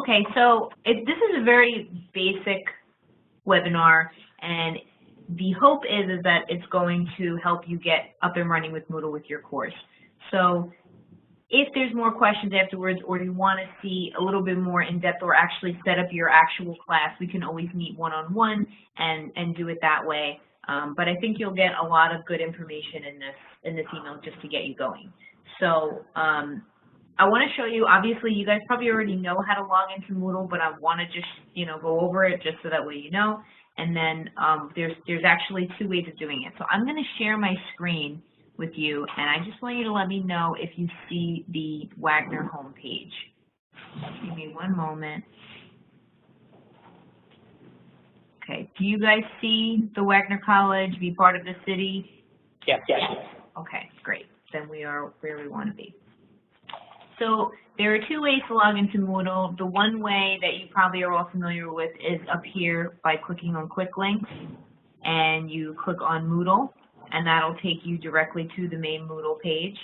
Okay, so this is a very basic webinar, and the hope is that it's going to help you get up and running with Moodle with your course. So if there's more questions afterwards, or you want to see a little bit more in depth or actually set up your actual class, we can always meet one-on-one and do it that way. But I think you'll get a lot of good information in this email just to get you going. So I want to show you, obviously you guys probably already know how to log into Moodle, but I want to just, go over it just so that way you know. And then there's actually two ways of doing it. So I'm going to share my screen with you, and I just want you to let me know if you see the Wagner homepage. Give me one moment. Okay, do you guys see the Wagner College, be part of the city? Yes. Yes. Okay, great. Then we are where we want to be. So there are two ways to log into Moodle. The one way that you probably are all familiar with is up here by clicking on Quick Links, and you click on Moodle, and that'll take you directly to the main Moodle page.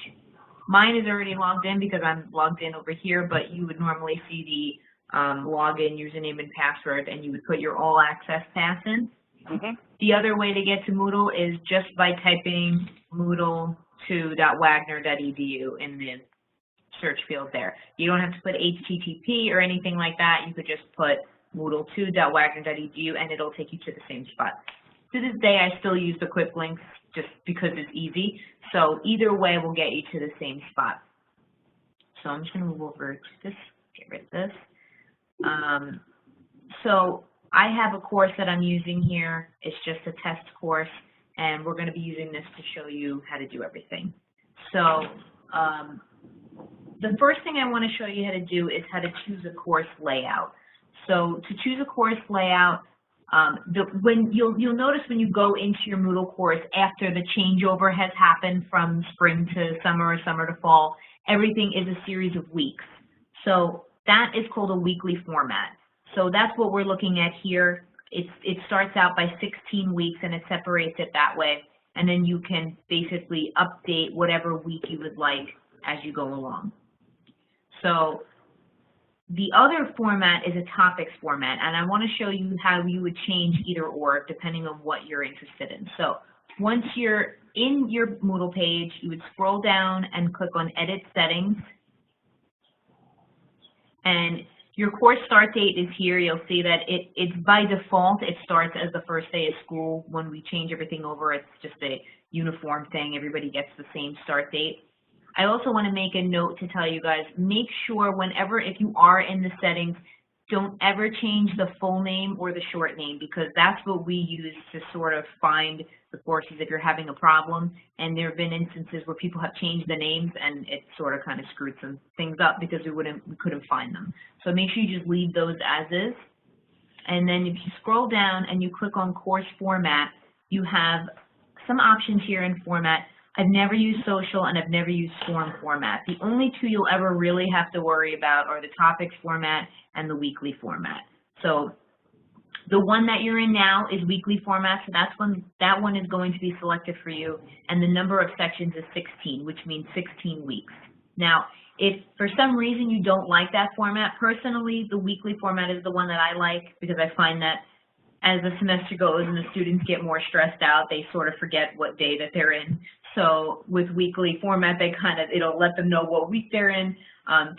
Mine is already logged in because I'm logged in over here, but you would normally see the login, username, and password, and you would put your all access pass in. The other way to get to Moodle is just by typing moodle2.wagner.edu in the search field there. You don't have to put HTTP or anything like that. You could just put moodle2.wagner.edu and it'll take you to the same spot. To this day, I still use the quick links just because it's easy. So either way will get you to the same spot. So I'm just going to move over to this, get rid of this. So I have a course that I'm using here. It's just a test course, and we're going to be using this to show you how to do everything. So the first thing I want to show you how to do is how to choose a course layout. So to choose a course layout, you'll notice when you go into your Moodle course after the changeover has happened from spring to summer or summer to fall, everything is a series of weeks. So that is called a weekly format. So that's what we're looking at here. It starts out by 16 weeks and it separates it that way. And then you can basically update whatever week you would like as you go along. So the other format is a topics format, and I want to show you how you would change either or depending on what you're interested in. So once you're in your Moodle page, you would scroll down and click on Edit Settings. And your course start date is here. You'll see that it's by default, it starts as the first day of school. When we change everything over, it's just a uniform thing. Everybody gets the same start date. I also want to make a note to tell you guys, make sure whenever, if you are in the settings, don't ever change the full name or the short name, because that's what we use to sort of find the courses if you're having a problem. And there have been instances where people have changed the names and it sort of kind of screwed some things up because we couldn't find them. So make sure you just leave those as is. And then if you scroll down and you click on course format, you have some options here in format. I've never used social and I've never used form format. The only two you'll ever really have to worry about are the topics format and the weekly format. So the one that you're in now is weekly format, so that one is going to be selected for you, and the number of sections is 16, which means 16 weeks. Now, if for some reason you don't like that format, personally, the weekly format is the one that I like because I find that as the semester goes and the students get more stressed out, they sort of forget what day that they're in. So with weekly format, it'll let them know what week they're in.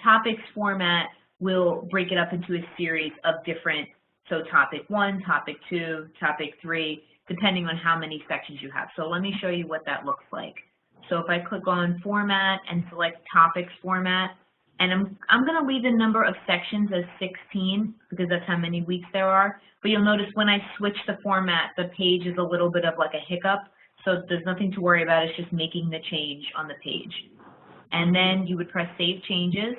Topics format will break it up into a series of different, so topic 1, topic 2, topic 3, depending on how many sections you have. So let me show you what that looks like. So if I click on format and select topics format, and I'm going to leave the number of sections as 16 because that's how many weeks there are. But you'll notice when I switch the format, the page is a little bit of like a hiccup. So there's nothing to worry about. It's just making the change on the page. And then you would press Save Changes.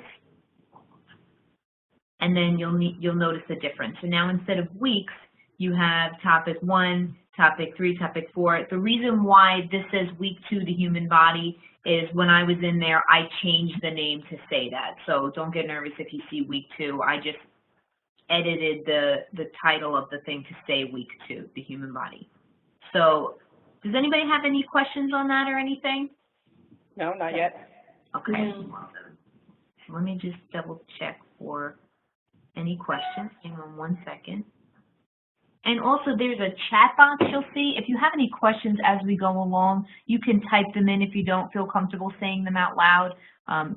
And then you'll notice the difference. So now instead of weeks, you have topic 1, topic 3, topic 4. The reason why this says week 2, the human body, is when I was in there, I changed the name to say that. So don't get nervous if you see week 2. I just edited the title of the thing to say week 2, the human body. So does anybody have any questions on that or anything? No, not yet. Okay. So let me just double check for Any questions? Hang on one second. And also there's a chat box you'll see. If you have any questions as we go along, you can type them in if you don't feel comfortable saying them out loud.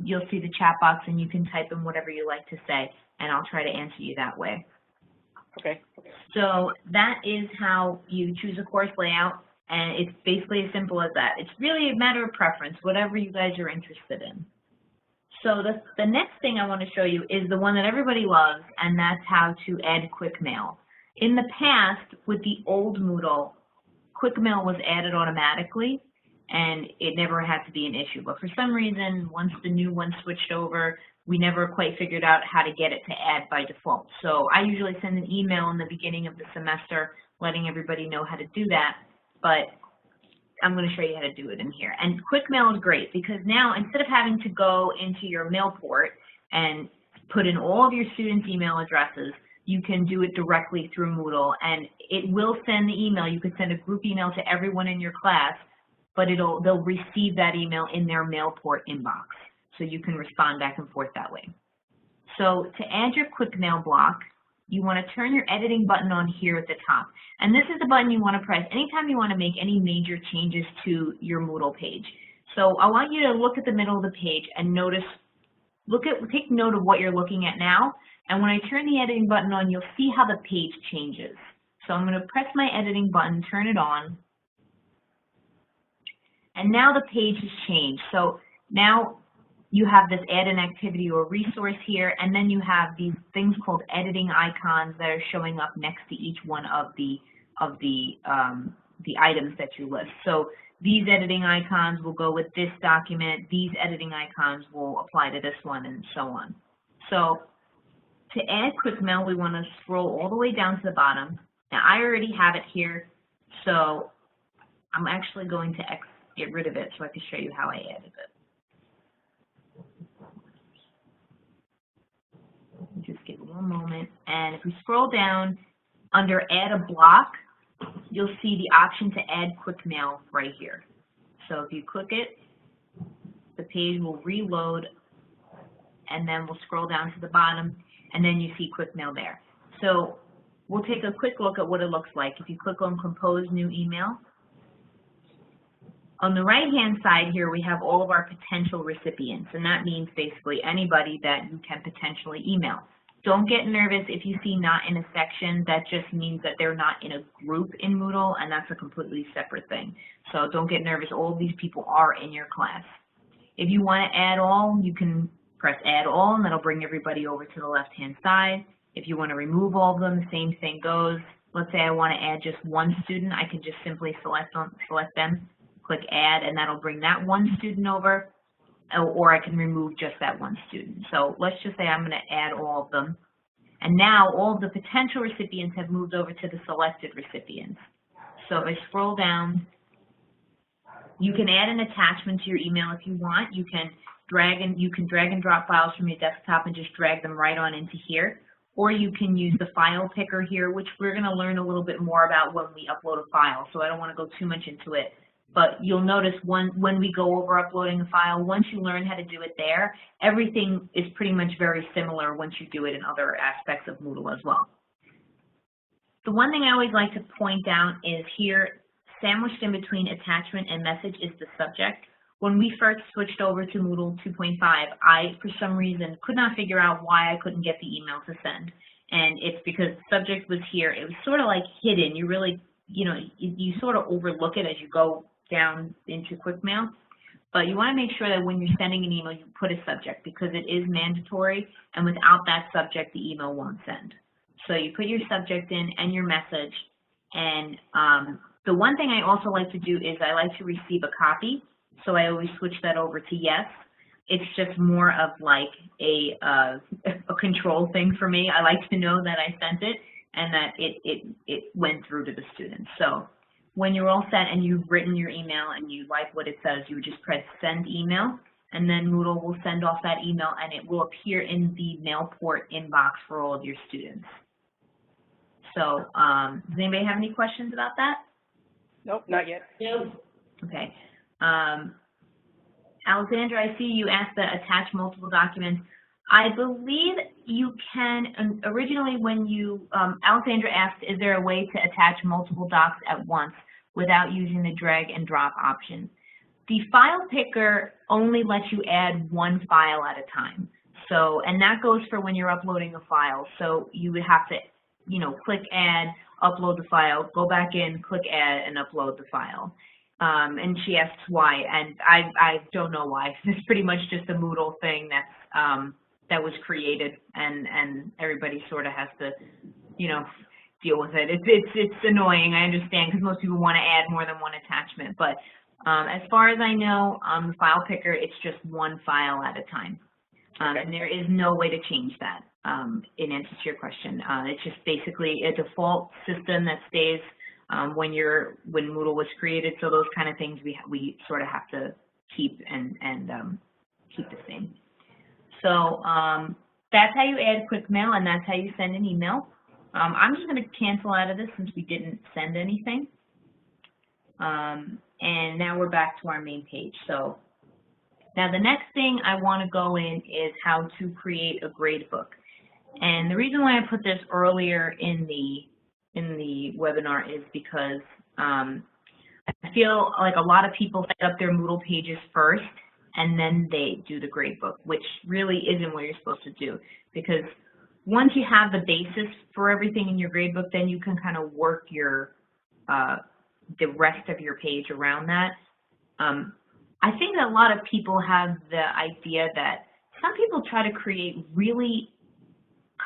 You'll see the chat box and you can type in whatever you like to say, and I'll try to answer you that way. Okay. So that is how you choose a course layout, and it's basically as simple as that. It's really a matter of preference, whatever you guys are interested in. So the next thing I want to show you is the one that everybody loves, and that's how to add quick mail. In the past, with the old Moodle, quick mail was added automatically, and it never had to be an issue. But for some reason, once the new one switched over, we never quite figured out how to get it to add by default. So I usually send an email in the beginning of the semester letting everybody know how to do that, but I'm going to show you how to do it in here. And quick mail is great because now instead of having to go into your mail port and put in all of your students' email addresses, you can do it directly through Moodle, and it will send the email. You can send a group email to everyone in your class, but they'll receive that email in their mail port inbox, so you can respond back and forth that way. So to add your quick mail block, you want to turn your editing button on here at the top. And this is the button you want to press anytime you want to make any major changes to your Moodle page. So I want you to look at the middle of the page and take note of what you're looking at now. And when I turn the editing button on, you'll see how the page changes. So I'm going to press my editing button, turn it on, and now the page has changed. So now you have this add an activity or resource here, and then you have these things called editing icons that are showing up next to each one of the items that you list. So these editing icons will go with this document, these editing icons will apply to this one, and so on. So to add quick mail, we want to scroll all the way down to the bottom. Now I already have it here, so I'm actually going to get rid of it so I can show you how I added it. Just give it one moment, and if we scroll down under add a block, you'll see the option to add quick mail right here. So if you click it, the page will reload, and then we'll scroll down to the bottom, and then you see quick mail there. So we'll take a quick look at what it looks like. If you click on compose new email, on the right-hand side here, we have all of our potential recipients, and that means basically anybody that you can potentially email. Don't get nervous if you see not in a section. That just means that they're not in a group in Moodle, and that's a completely separate thing. So don't get nervous. All of these people are in your class. If you want to add all, you can press add all, and that'll bring everybody over to the left-hand side. If you want to remove all of them, the same thing goes. Let's say I want to add just one student. I can just simply select them, click add, and that'll bring that one student over, or I can remove just that one student. So let's just say I'm going to add all of them. And now all of the potential recipients have moved over to the selected recipients. So if I scroll down, you can add an attachment to your email if you want. You can drag and drop files from your desktop and just drag them right on into here. Or you can use the file picker here, which we're going to learn a little bit more about when we upload a file. So I don't want to go too much into it. But you'll notice when we go over uploading a file, once you learn how to do it there, everything is pretty much very similar once you do it in other aspects of Moodle as well. The one thing I always like to point out is here, sandwiched in between attachment and message is the subject. When we first switched over to Moodle 2.5, I, for some reason, could not figure out why I couldn't get the email to send. And it's because the subject was here. It was sort of like hidden. You really, you sort of overlook it as you go down into quick mail, but you want to make sure that when you're sending an email, you put a subject because it is mandatory, and without that subject, the email won't send. So you put your subject in and your message, and the one thing I also like to do is I like to receive a copy, so I always switch that over to yes. It's just more of like a control thing for me. I like to know that I sent it and that it went through to the students. So when you're all set and you've written your email and you like what it says, you would just press send email, and then Moodle will send off that email and it will appear in the mail port inbox for all of your students. So does anybody have any questions about that? Nope, not yet. Nope. Okay. Alexandra, I see you asked to attach multiple documents. I believe you can, originally when you, Alexandra asked, is there a way to attach multiple docs at once without using the drag and drop option? The file picker only lets you add one file at a time. So, and that goes for when you're uploading a file. So you would have to, you know, click add, upload the file, go back in, click add, and upload the file. And she asks why, and I don't know why. It's pretty much just a Moodle thing that's, that was created, and everybody sort of has to, you know, deal with it. It's annoying, I understand, because most people want to add more than one attachment. But as far as I know, the file picker, it's just one file at a time. And there is no way to change that in answer to your question. It's just basically a default system that stays when Moodle was created. So those kind of things we sort of have to keep and keep the same. So that's how you add quick mail, and that's how you send an email. I'm just going to cancel out of this since we didn't send anything. And now we're back to our main page. So now the next thing I want to go in is how to create a grade book. And the reason why I put this earlier in the webinar is because I feel like a lot of people set up their Moodle pages first, and then they do the grade book, which really isn't what you're supposed to do. Because once you have the basis for everything in your grade book, then you can kind of work your the rest of your page around that. I think that a lot of people have the idea that some people try to create really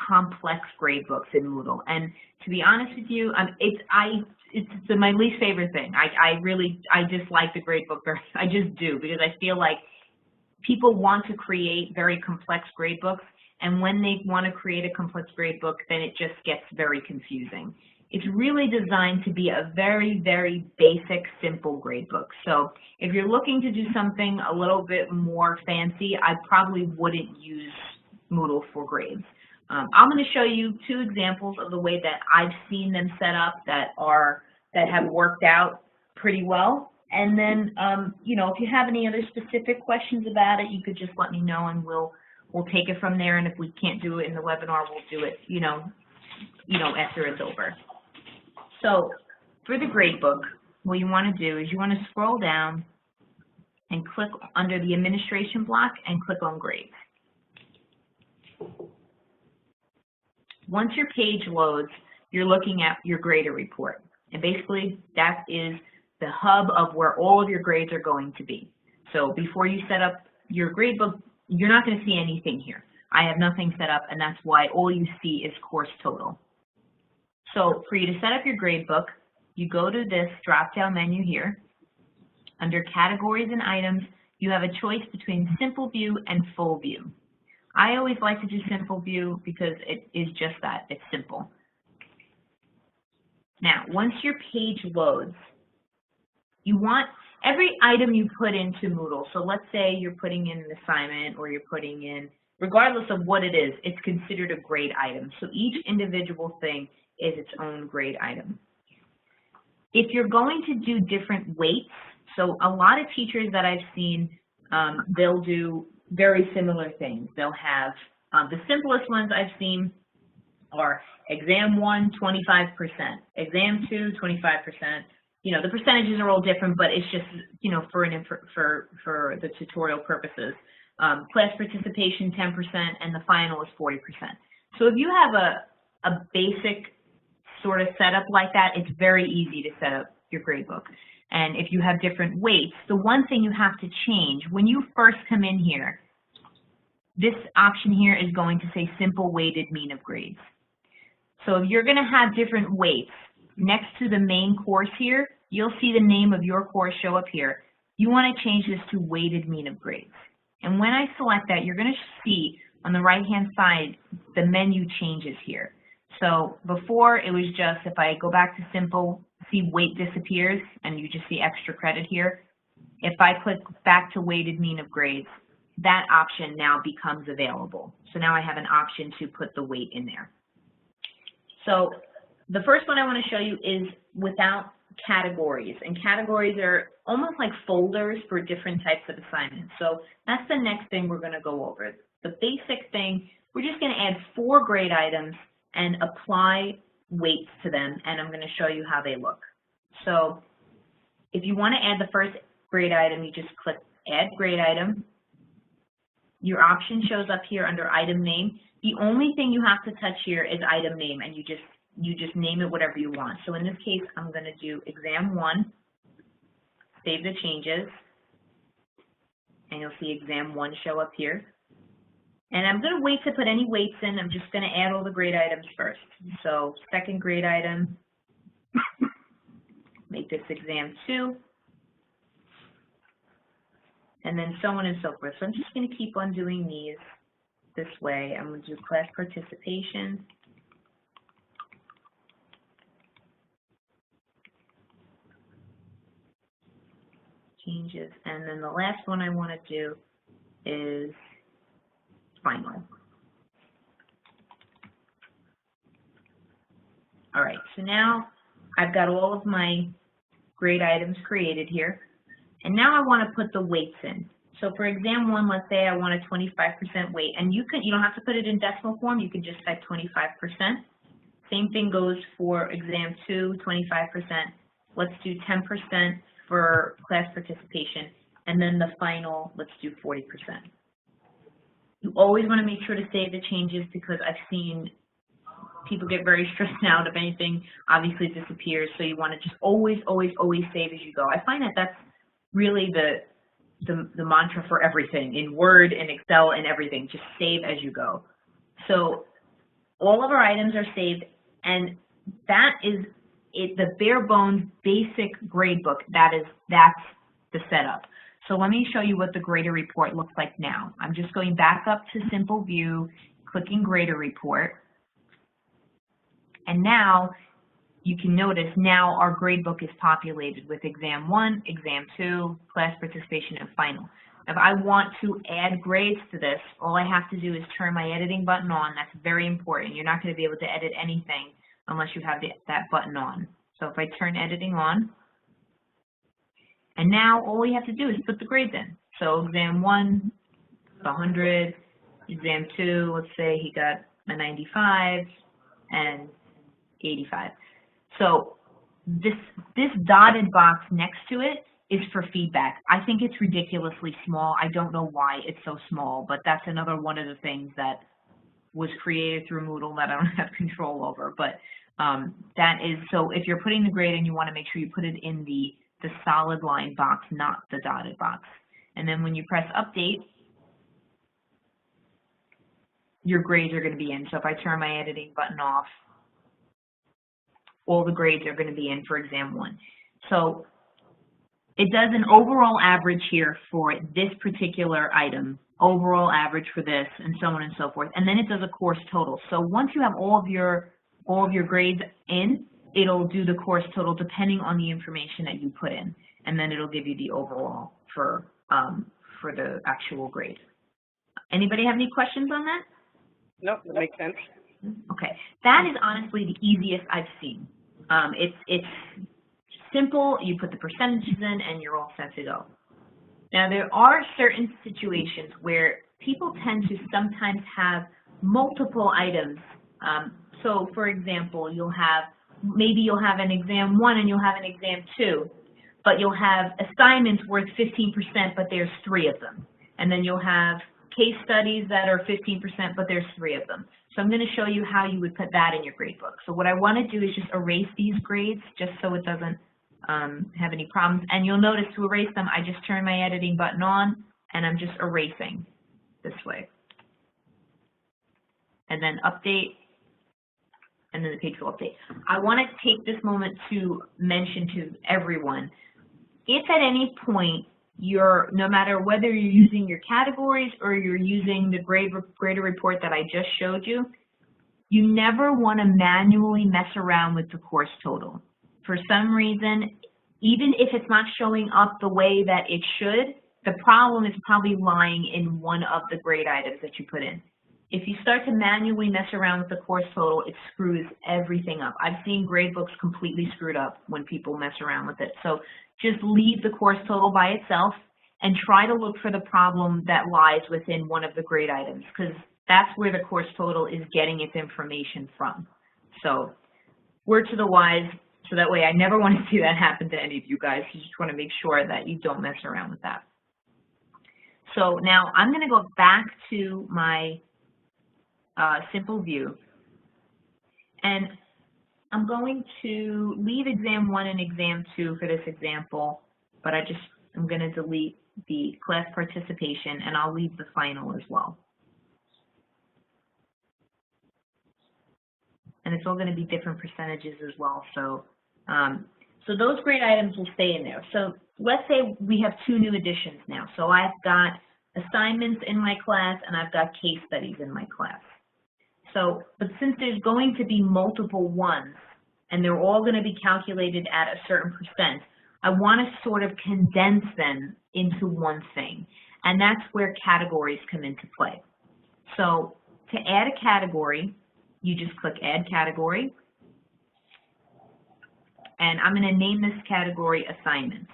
complex grade books in Moodle, and to be honest with you, it's my least favorite thing. I dislike the grade book. I just do, because I feel like people want to create very complex grade books, and when they want to create a complex grade book, then it just gets very confusing. It's really designed to be a very, very basic, simple grade book. So if you're looking to do something a little bit more fancy, I probably wouldn't use Moodle for grades. I'm going to show you two examples of the way that I've seen them set up that have worked out pretty well. And then, you know, if you have any other specific questions about it, you could just let me know, and we'll take it from there. And if we can't do it in the webinar, we'll do it, you know, after it's over. So for the grade book, what you want to do is you want to scroll down and click under the administration block and click on grades. Once your page loads, you're looking at your grader report. And basically, that is the hub of where all of your grades are going to be. So before you set up your grade book, you're not going to see anything here. I have nothing set up, and that's why all you see is course total. So for you to set up your grade book, you go to this drop-down menu here. Under categories and items, you have a choice between simple view and full view. I always like to do simple view because it is just that, it's simple. Now, once your page loads, you want every item you put into Moodle. So let's say you're putting in an assignment, or you're putting in, regardless of what it is, it's considered a grade item. So each individual thing is its own grade item. If you're going to do different weights, so a lot of teachers that I've seen, they'll do very similar things. They'll have, the simplest ones I've seen are exam 1, 25%, exam 2, 25%. You know, the percentages are all different, but it's just, you know, for the tutorial purposes. Class participation 10%, and the final is 40%. So if you have a basic sort of setup like that, it's very easy to set up your gradebook. And if you have different weights, the one thing you have to change, when you first come in here, this option here is going to say simple weighted mean of grades. So if you're going to have different weights, next to the main course here, you'll see the name of your course show up here. You want to change this to weighted mean of grades. And when I select that, you're going to see on the right-hand side, the menu changes here. So before it was just, if I go back to simple, see weight disappears, and you just see extra credit here. If I click back to weighted mean of grades, that option now becomes available. So now I have an option to put the weight in there. So the first one I want to show you is without categories, and categories are almost like folders for different types of assignments. So that's the next thing we're going to go over. The basic thing, we're just going to add 4 grade items and apply weights to them, and I'm going to show you how they look. So if you want to add the first grade item, you just click Add Grade Item. Your option shows up here under Item Name. The only thing you have to touch here is Item Name, and you just name it whatever you want. So in this case, I'm going to do Exam 1, save the changes, and you'll see Exam 1 show up here. And I'm going to wait to put any weights in. I'm just going to add all the grade items first. So second grade item, make this Exam 2, and then so on and so forth. So I'm just going to keep on doing these this way. I'm going to do class participation. Changes, and then the last one I want to do is final. All right, so now I've got all of my grade items created here, and now I want to put the weights in. So for exam 1, let's say I want a 25% weight, and you don't have to put it in decimal form, you can just type 25%. Same thing goes for exam 2, 25%. Let's do 10% for class participation, and then the final, let's do 40%. You always want to make sure to save the changes, because I've seen people get very stressed out if anything obviously disappears, so you want to just always save as you go. I find that that's really the mantra for everything, in Word, in Excel, and everything. Just save as you go. So all of our items are saved, and that is the bare bones basic grade book. That's the setup. So let me show you what the grader report looks like now. I'm just going back up to simple view, clicking grader report, and now you can notice now our grade book is populated with exam 1, exam 2, class participation, and final. If I want to add grades to this, all I have to do is turn my editing button on. That's very important. You're not going to be able to edit anything unless you have that button on. So if I turn editing on, and now all we have to do is put the grades in. So exam 1, 100, exam 2, let's say he got a 95, and 85. So this dotted box next to it is for feedback. I think it's ridiculously small. I don't know why it's so small, but that's another one of the things that was created through Moodle that I don't have control over. But that is, so if you're putting the grade in, you want to make sure you put it in the solid line box, not the dotted box. And then when you press update, your grades are going to be in. So if I turn my editing button off, all the grades are going to be in for exam 1. So it does an overall average here for this particular item, overall average for this, and so on and so forth. And then it does a course total. So once you have all of your grades in, it'll do the course total depending on the information that you put in, and then it'll give you the overall for the actual grade. Anybody have any questions on that? Nope, that makes sense. Okay, that is honestly the easiest I've seen. It's simple. You put the percentages in, and you're all set to go. Now, there are certain situations where people tend to sometimes have multiple items. So, for example, maybe you'll have an exam 1 and you'll have an exam 2, but you'll have assignments worth 15%, but there's 3 of them. And then you'll have case studies that are 15%, but there's 3 of them. So I'm going to show you how you would put that in your grade book. So what I want to do is just erase these grades just so it doesn't have any problems. And you'll notice to erase them, I just turn my editing button on, and I'm just erasing this way. And then update, and then the page will update. I want to take this moment to mention to everyone, if at any point no matter whether you're using your categories or you're using the grader report that I just showed you, you never want to manually mess around with the course total. For some reason, even if it's not showing up the way that it should, the problem is probably lying in one of the grade items that you put in. if you start to manually mess around with the course total, it screws everything up. I've seen grade books completely screwed up when people mess around with it. So just leave the course total by itself and try to look for the problem that lies within one of the grade items, because that's where the course total is getting its information from. So word to the wise, so that way I never want to see that happen to any of you guys. You just want to make sure that you don't mess around with that. So now I'm going to go back to my simple view, and I'm going to leave exam 1 and exam 2 for this example, but I'm going to delete the class participation, and I'll leave the final as well. And it's all going to be different percentages as well. So, so those grade items will stay in there. So let's say we have 2 new additions now. So I've got assignments in my class, and I've got case studies in my class. So, but since there's going to be multiple ones, and they're all going to be calculated at a certain percent, I want to sort of condense them into one thing. And that's where categories come into play. So to add a category, you just click Add Category. And I'm going to name this category Assignments.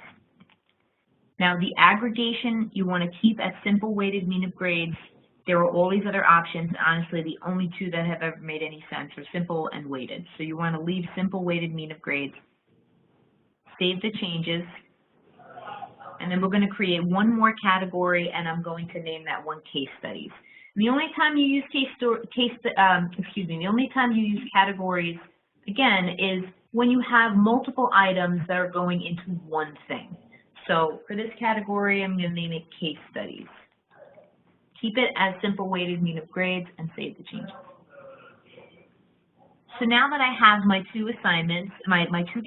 Now the aggregation you want to keep at simple weighted mean of grades. There are all these other options. Honestly, the only 2 that have ever made any sense are simple and weighted. So you want to leave simple weighted mean of grades. Save the changes. And then we're going to create one more category, and I'm going to name that one case studies. And the only time you use the only time you use categories, again, is when you have multiple items that are going into one thing. So for this category, I'm going to name it case studies. Keep it as simple weighted mean of grades and save the changes. So now that I have my 2 assignments, my two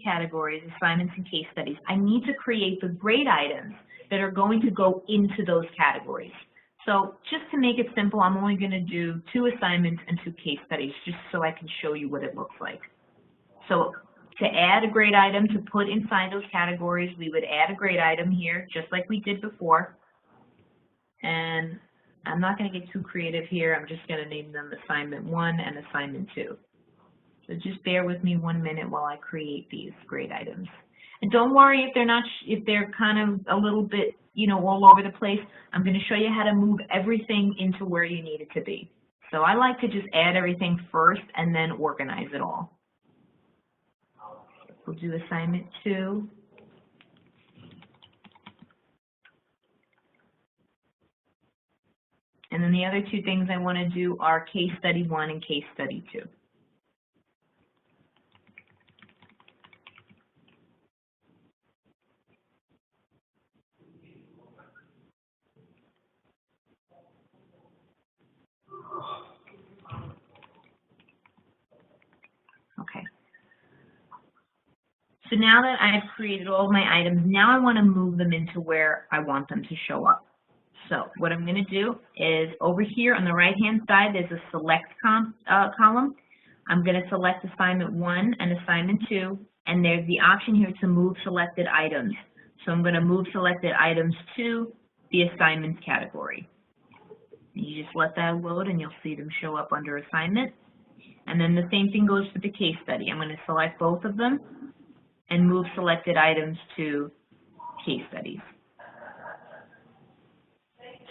categories, assignments and case studies, I need to create the grade items that are going to go into those categories. So just to make it simple, I'm only going to do 2 assignments and 2 case studies, just so I can show you what it looks like. So to add a grade item to put inside those categories, we would add a grade item here, just like we did before. And I'm not going to get too creative here. I'm just going to name them Assignment 1 and Assignment 2. So just bear with me 1 minute while I create these grade items. And don't worry if they're kind of a little bit, all over the place. I'm going to show you how to move everything into where you need it to be. So I like to just add everything first and then organize it all. We'll do Assignment 2. And then the other 2 things I want to do are Case Study 1 and Case Study 2. Okay. So now that I've created all of my items, now I want to move them into where I want them to show up. So what I'm going to do is over here on the right-hand side, there's a Select column. I'm going to select Assignment 1 and Assignment 2, and there's the option here to move selected items. So I'm going to move selected items to the Assignments category. And you just let that load, and you'll see them show up under Assignment. And then the same thing goes for the case study. I'm going to select both of them and move selected items to case studies.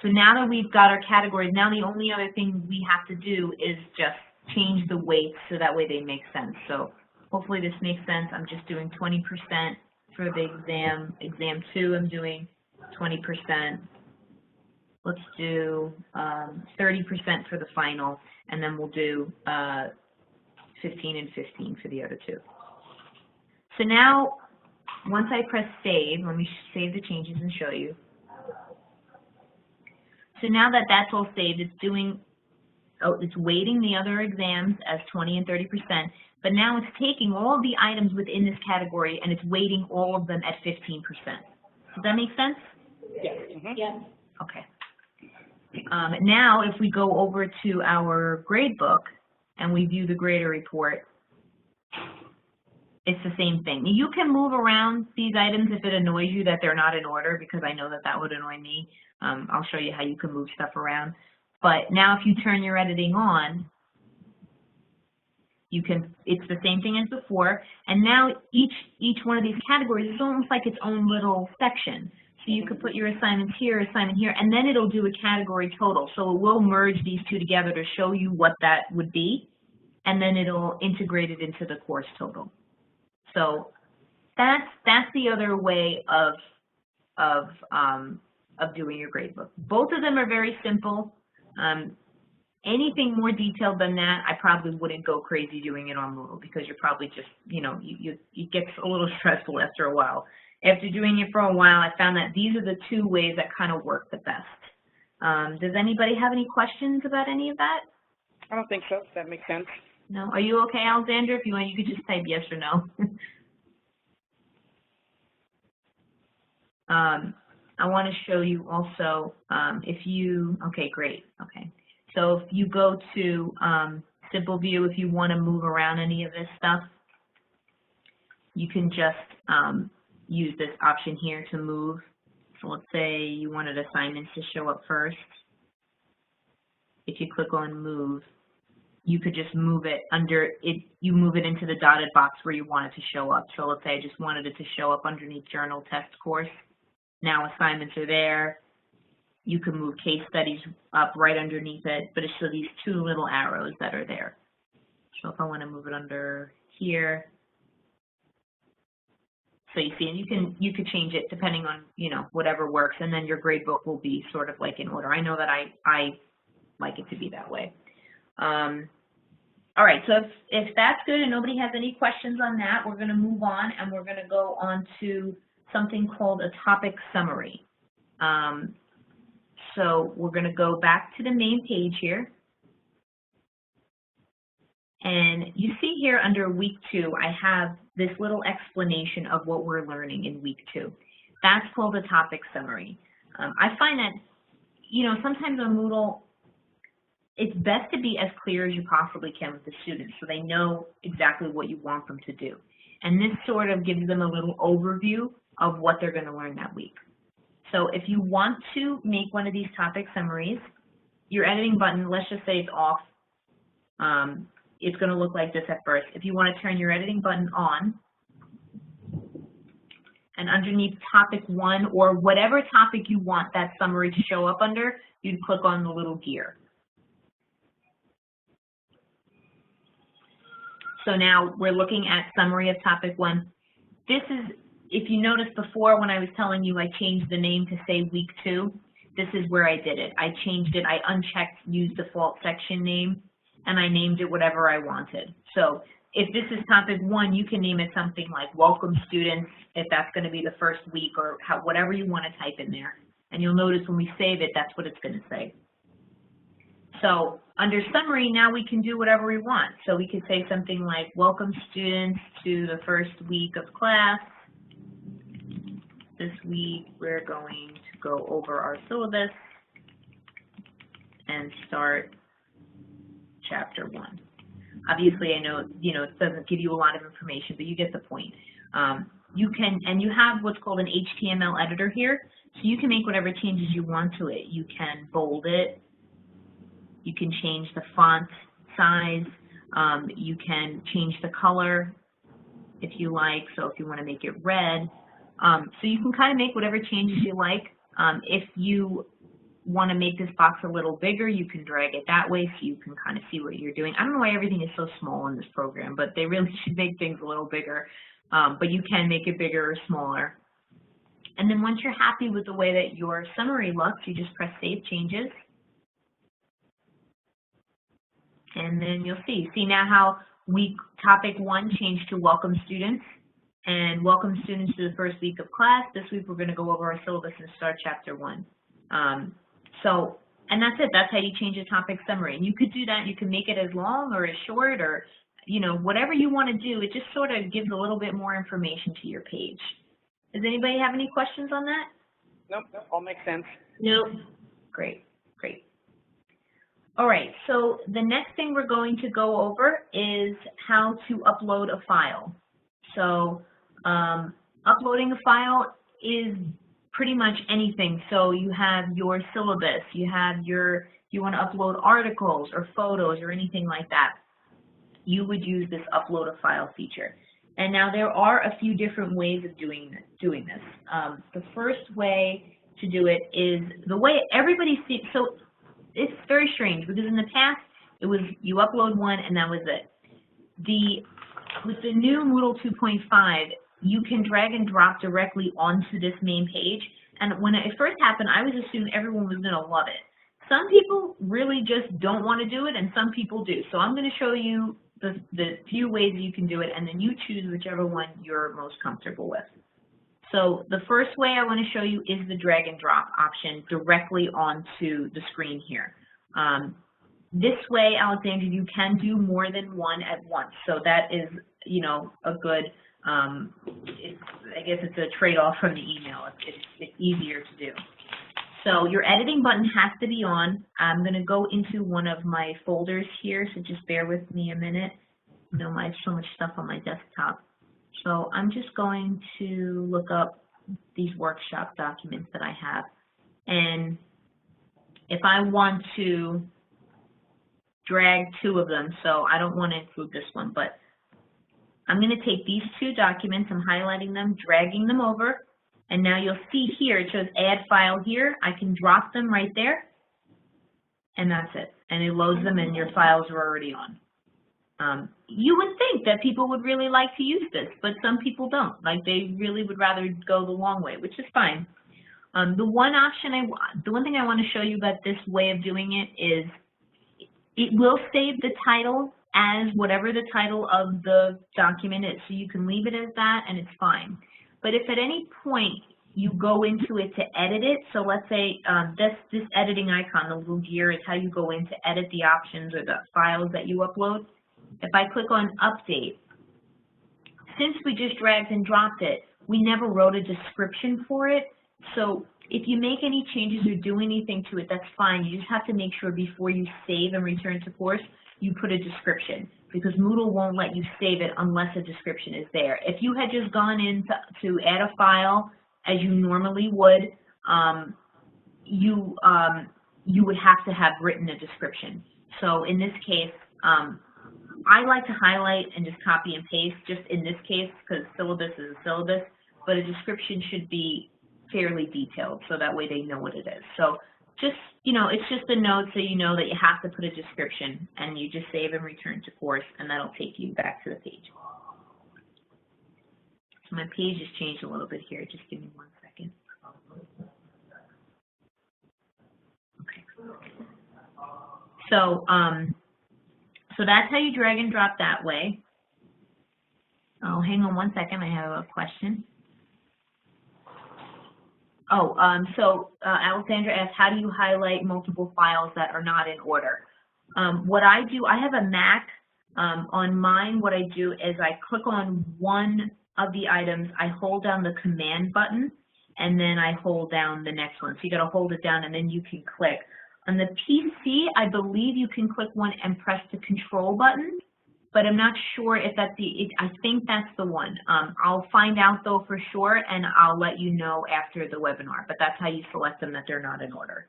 So now that we've got our categories, now the only other thing we have to do is just change the weights so that way they make sense. So hopefully this makes sense. I'm just doing 20% for the exam. Exam 2, I'm doing 20%. Let's do 30% for the final, and then we'll do 15 and 15 for the other 2. So now, once I press save, let me save the changes and show you. So now that that's all saved, it's weighting the other exams as 20 and 30%, but now it's taking all of the items within this category and it's weighting all of them at 15%. Does that make sense? Yes. Mm-hmm. Yeah. Okay. Now, if we go over to our grade book and we view the grader report, it's the same thing. You can move around these items if it annoys you that they're not in order, because I know that that would annoy me. I'll show you how you can move stuff around. But now if you turn your editing on, you can, it's the same thing as before, and now each one of these categories is almost like its own little section. So you could put your assignment here, and then it'll do a category total. So it will merge these two together to show you what that would be, and then it'll integrate it into the course total. So that's the other way of doing your gradebook. Both of them are very simple. Anything more detailed than that, I probably wouldn't go crazy doing it on Moodle, because you're probably just, you know, it gets a little stressful after a while. After doing it for a while, I found that these are the two ways that kind of work the best. Does anybody have any questions about any of that? I don't think so. That makes sense. No? Are you okay, Alexander? If you want, you could just type yes or no. I want to show you also, if you, okay, great, okay. So if you go to Simple View, if you want to move around any of this stuff, you can just use this option here to move. So let's say you wanted assignments to show up first. If you click on Move, you could just move it under it. You move it into the dotted box where you want it to show up. So let's say I just wanted it to show up underneath Journal Test Course. Now assignments are there. You can move case studies up right underneath it, but it's still these two little arrows that are there. So if I want to move it under here, so you see, and you could change it depending on, you know, whatever works, and then your grade book will be sort of like in order. I know that I like it to be that way. All right, so if that's good and nobody has any questions on that, we're going to move on, and we're going to go on to something called a topic summary. So we're going to go back to the main page here. And you see here under week 2, I have this little explanation of what we're learning in week 2. That's called a topic summary. I find that, you know, sometimes on Moodle, it's best to be as clear as you possibly can with the students so they know exactly what you want them to do. And this sort of gives them a little overview of what they're going to learn that week. So if you want to make one of these topic summaries, your editing button, let's just say it's off. It's going to look like this at first. If you want to turn your editing button on, and underneath topic 1 or whatever topic you want that summary to show up under, you'd click on the little gear. So now we're looking at summary of topic 1. This is, if you noticed before when I was telling you I changed the name to say week 2, this is where I did it. I changed it, I unchecked use default section name, and I named it whatever I wanted. So if this is topic 1, you can name it something like welcome students, if that's going to be the first week, or whatever you want to type in there. And you'll notice when we save it, that's what it's going to say. So under summary, now we can do whatever we want. So we could say something like welcome students to the first week of class. This week we're going to go over our syllabus and start chapter 1. Obviously, I know, you know, it doesn't give you a lot of information, but you get the point. You can, and you have what's called an HTML editor here, so you can make whatever changes you want to it. You can bold it, you can change the font size, you can change the color if you like, so if you want to make it red. So you can kind of make whatever changes you like. If you want to make this box a little bigger, you can drag it that way so you can kind of see what you're doing. I don't know why everything is so small in this program, but they really should make things a little bigger. But you can make it bigger or smaller. And then once you're happy with the way that your summary looks, you just press Save Changes. And then you'll see. See now how topic 1 changed to welcome students. And welcome students to the first week of class. This week we're going to go over our syllabus and start chapter 1. And that's it. That's how you change a topic summary. And you could do that. You can make it as long or as short, or, you know, whatever you want to do. It just sort of gives a little bit more information to your page. Does anybody have any questions on that? Nope, all makes sense. Nope. Great, great. All right, so the next thing we're going to go over is how to upload a file. So uploading a file is pretty much anything. So you have your syllabus, you have you want to upload articles or photos or anything like that, you would use this upload a file feature. And now there are a few different ways of doing this. The first way to do it is the way everybody sees. So it's very strange because in the past it was you upload one and that was it. With the new Moodle 2.5, you can drag and drop directly onto this main page. And when it first happened, I was assuming everyone was going to love it. Some people really just don't want to do it, and some people do. So I'm going to show you the few ways you can do it, and then you choose whichever one you're most comfortable with. So the first way I want to show you is the drag and drop option directly onto the screen here. This way, Alexandra, you can do more than one at once. So that is, you know, a good, I guess it's a trade-off from the email. It's easier to do. So your editing button has to be on. I'm going to go into one of my folders here, so just bear with me a minute. You know, I have so much stuff on my desktop. So I'm just going to look up these workshop documents that I have. And if I want to drag two of them, so I don't want to include this one, but I'm going to take these two documents, I'm highlighting them, dragging them over, and now you'll see here, it says add file here. I can drop them right there, and that's it. And it loads them and your files are already on. You would think that people would really like to use this, but some people don't. Like, they really would rather go the long way, which is fine. The one thing I want to show you about this way of doing it is it will save the title as whatever the title of the document is. So you can leave it as that and it's fine. But if at any point you go into it to edit it, so let's say this editing icon, the little gear, is how you go in to edit the options or the files that you upload. If I click on update, since we just dragged and dropped it, we never wrote a description for it. So if you make any changes or do anything to it, that's fine. You just have to make sure before you save and return to course, you put a description, because Moodle won't let you save it unless a description is there. If you had just gone in to add a file as you normally would, you would have to have written a description. So in this case, I like to highlight and just copy and paste just in this case because syllabus is a syllabus, but a description should be fairly detailed so that way they know what it is. So just, you know, it's just a note so you know that you have to put a description, and you just save and return to course, and that'll take you back to the page. So my page has changed a little bit here. Just give me 1 second. Okay. So, so that's how you drag and drop that way. Oh, hang on 1 second. I have a question. Oh, Alexandra asked, how do you highlight multiple files that are not in order? What I do, I have a Mac. On mine, what I do is I click on one of the items, I hold down the command button, and then I hold down the next one. So you got to hold it down, and then you can click. On the PC, I believe you can click one and press the control button, but I'm not sure if that's I think that's the one. I'll find out though for sure, and I'll let you know after the webinar, but that's how you select them that they're not in order.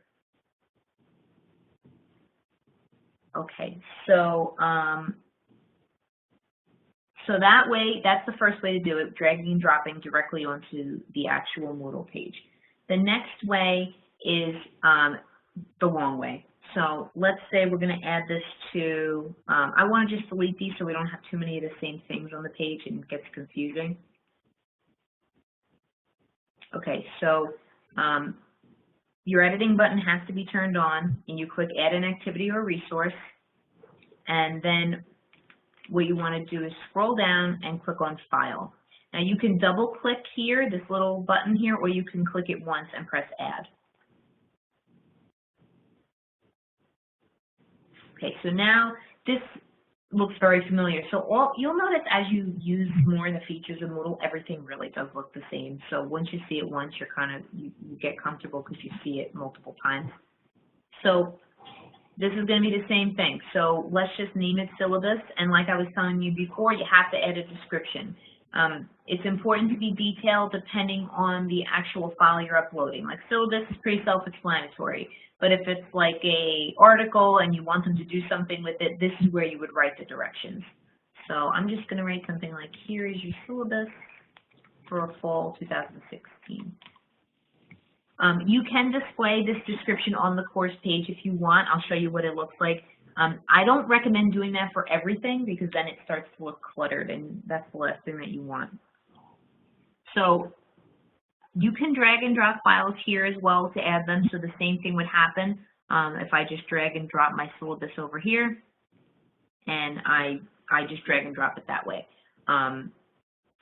Okay, so so that way, that's the first way to do it, dragging and dropping directly onto the actual Moodle page. The next way is the long way. So let's say we're going to add this to, I want to just delete these so we don't have too many of the same things on the page and it gets confusing. Okay, so your editing button has to be turned on, and you click add an activity or resource, and then what you want to do is scroll down and click on file. Now you can double click here, this little button here, or you can click it once and press add. Okay, so now this looks very familiar. So you'll notice as you use more of the features of Moodle, everything really does look the same. So once you see it once, you're you get comfortable because you see it multiple times. So this is going to be the same thing. So let's just name it syllabus. And like I was telling you before, you have to add a description. It's important to be detailed depending on the actual file you're uploading. Like syllabus is pretty self-explanatory, but if it's like a article and you want them to do something with it, this is where you would write the directions. So I'm just going to write something like, here is your syllabus for fall 2016. You can display this description on the course page if you want. I'll show you what it looks like. I don't recommend doing that for everything because then it starts to look cluttered, and that's the last thing that you want. So you can drag and drop files here as well to add them, so the same thing would happen if I just drag and drop my syllabus over here, and I just drag and drop it that way.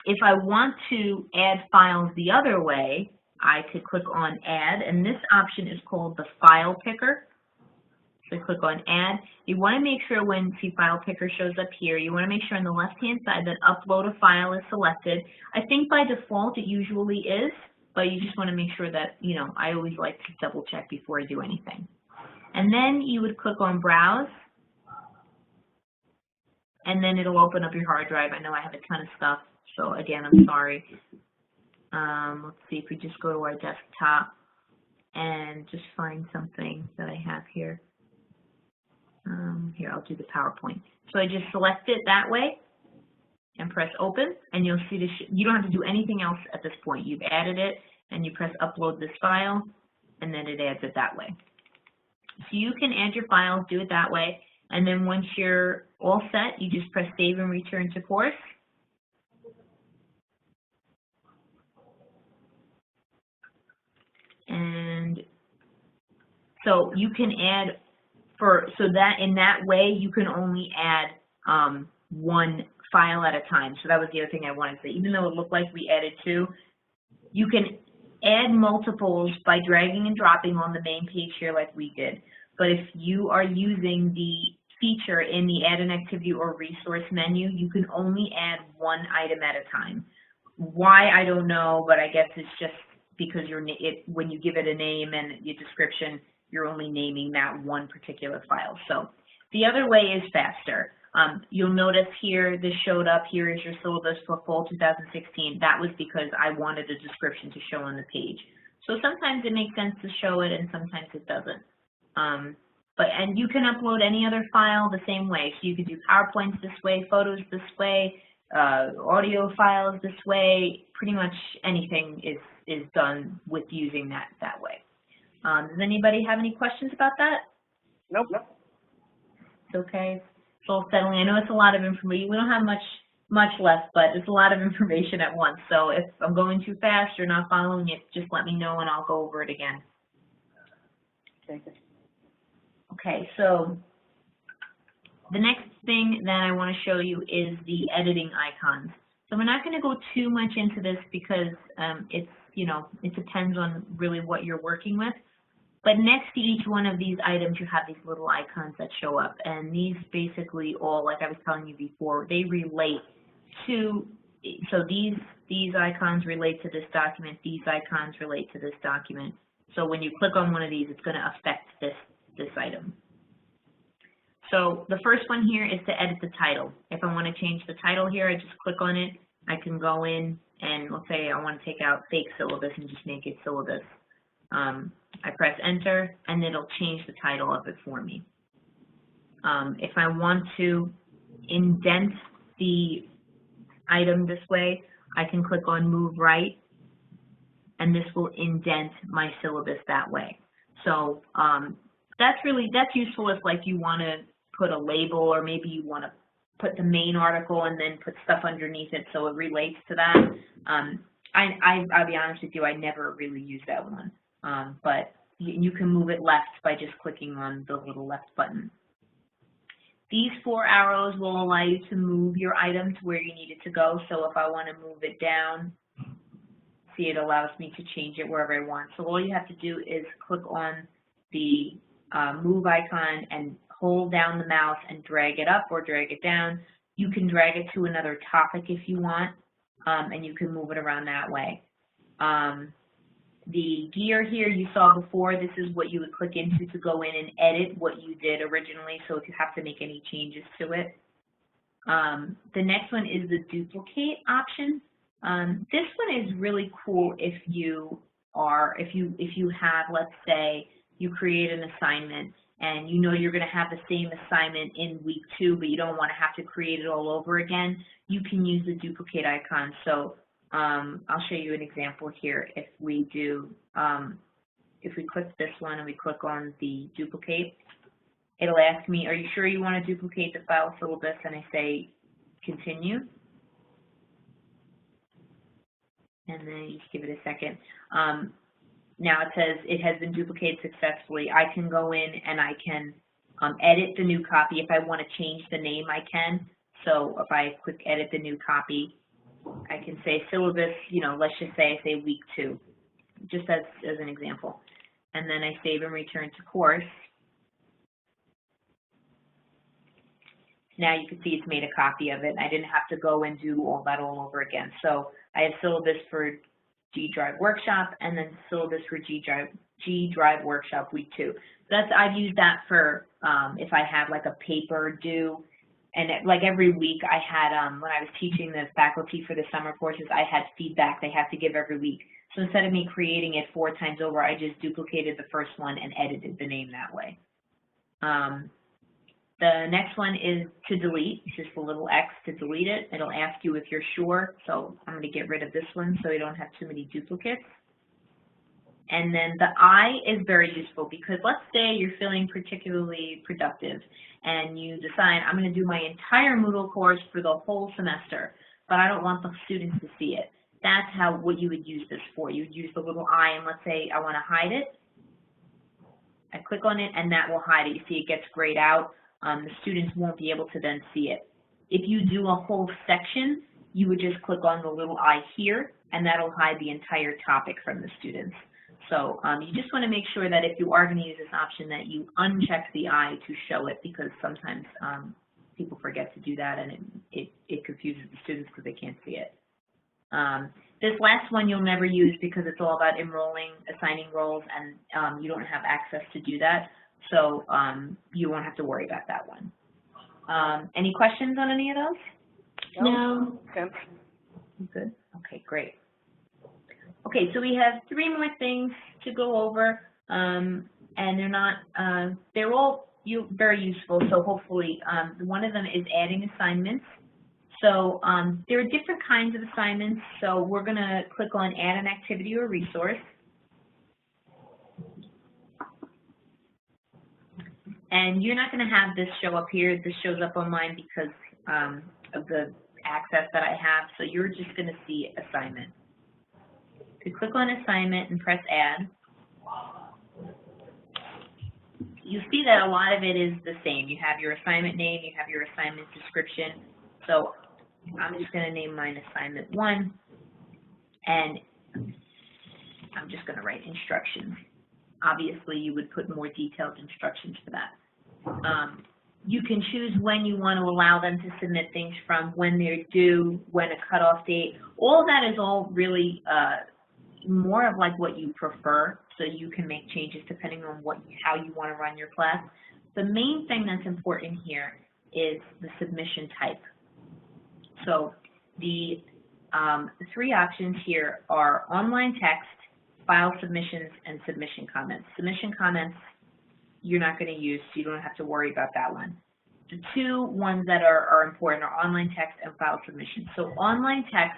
If I want to add files the other way, I could click on Add, and this option is called the File Picker. So click on Add. You want to make sure when File Picker shows up here, you want to make sure on the left-hand side that Upload a File is selected. I think by default it usually is, but you just want to make sure that, you know, I always like to double check before I do anything. And then you would click on Browse, and then it'll open up your hard drive. I know I have a ton of stuff, so again, I'm sorry. Let's see if we just go to our desktop and just find something that I have here. Here, I'll do the PowerPoint. So I just select it that way and press Open, and you'll see this. You don't have to do anything else at this point. You've added it, and you press Upload this file, and then it adds it that way. So you can add your files, do it that way, and then once you're all set, you just press Save and Return to Course. And so you can add in that way you can only add one file at a time. So that was the other thing I wanted to say. Even though it looked like we added two, you can add multiples by dragging and dropping on the main page here like we did. But if you are using the feature in the Add an Activity or Resource menu, you can only add one item at a time. Why, I don't know, but I guess it's just because when you give it a name and your description, you're only naming that one particular file. So the other way is faster. You'll notice here, this showed up, here is your syllabus for fall 2016. That was because I wanted a description to show on the page. So sometimes it makes sense to show it and sometimes it doesn't. And you can upload any other file the same way. So you could do PowerPoints this way, photos this way, audio files this way. Pretty much anything is done with using that way. Does anybody have any questions about that? Nope. It's okay. It's all settling. I know it's a lot of information. We don't have much left, but it's a lot of information at once. So if I'm going too fast or not following it, just let me know and I'll go over it again. Okay, so the next thing that I want to show you is the editing icons. So we're not going to go too much into this because it depends on really what you're working with. But next to each one of these items, you have these little icons that show up. And these basically all, like I was telling you before, they relate to, so these icons relate to this document, these icons relate to this document. So when you click on one of these, it's going to affect this item. So the first one here is to edit the title. If I want to change the title here, I just click on it. I can go in and let's say I want to take out fake syllabus and just make it syllabus. I press enter and it'll change the title of it for me. If I want to indent the item this way, I can click on move right and this will indent my syllabus that way. So that's useful if like you want to put a label or maybe you want to put the main article and then put stuff underneath it so it relates to that. I'll be honest with you, I never really use that one. But you can move it left by just clicking on the little left button. These 4 arrows will allow you to move your item to where you need it to go. So if I want to move it down, see, it allows me to change it wherever I want. So all you have to do is click on the move icon and hold down the mouse and drag it up or drag it down. You can drag it to another topic if you want, and you can move it around that way. The gear here you saw before, this is what you would click into to go in and edit what you did originally, so if you have to make any changes to it. The next one is the duplicate option. This one is really cool if you have, let's say, you create an assignment and you know you're going to have the same assignment in week 2, but you don't want to have to create it all over again. You can use the duplicate icon. So I'll show you an example here. If we do, if we click this one and we click on the duplicate, it'll ask me, are you sure you want to duplicate the file syllabus? And I say, continue. And then you just give it a second. Now it says it has been duplicated successfully. I can go in and I can edit the new copy. If I want to change the name, I can. So if I click edit the new copy, I can say syllabus, you know, let's just say I say week 2, just as an example. And then I save and return to course. Now you can see it's made a copy of it. I didn't have to go and do all that all over again. So I have syllabus for G Drive Workshop and then syllabus for G Drive Workshop week 2. I've used that for if I have like a paper due, and like every week I had when I was teaching the faculty for the summer courses, I had feedback they have to give every week. So instead of me creating it 4 times over, I just duplicated the first one and edited the name that way. The next one is to delete, just a little X to delete it. It'll ask you if you're sure, so I'm going to get rid of this one so we don't have too many duplicates. And then the I is very useful because let's say you're feeling particularly productive and you decide, I'm going to do my entire Moodle course for the whole semester, but I don't want the students to see it. That's what you would use this for. You would use the little I, and let's say I want to hide it. I click on it and that will hide it. You see it gets grayed out. The students won't be able to then see it. If you do a whole section, you would just click on the little I here, and that'll hide the entire topic from the students. So you just want to make sure that if you are going to use this option that you uncheck the I to show it, because sometimes people forget to do that and it confuses the students because they can't see it. This last one you'll never use because it's all about enrolling, assigning roles, and you don't have access to do that. So you won't have to worry about that one. Any questions on any of those? No. Good. Okay, great. Okay, so we have 3 more things to go over, and they're all very useful. So hopefully, one of them is adding assignments. So there are different kinds of assignments. So we're going to click on Add an Activity or Resource. And you're not going to have this show up here. This shows up on mine because of the access that I have. So you're just going to see assignment. You click on assignment and press add. You see that a lot of it is the same. You have your assignment name, you have your assignment description. So I'm just going to name mine assignment 1, and I'm just going to write instructions. Obviously, you would put more detailed instructions for that. You can choose when you want to allow them to submit things from, when they're due, when a cutoff date. All of that is all really more of like what you prefer, so you can make changes depending on how you want to run your class. The main thing that's important here is the submission type. So the 3 options here are online text, file submissions, and submission comments. Submission comments you're not going to use, so you don't have to worry about that one. The 2 ones that are important are online text and file submission. So online text,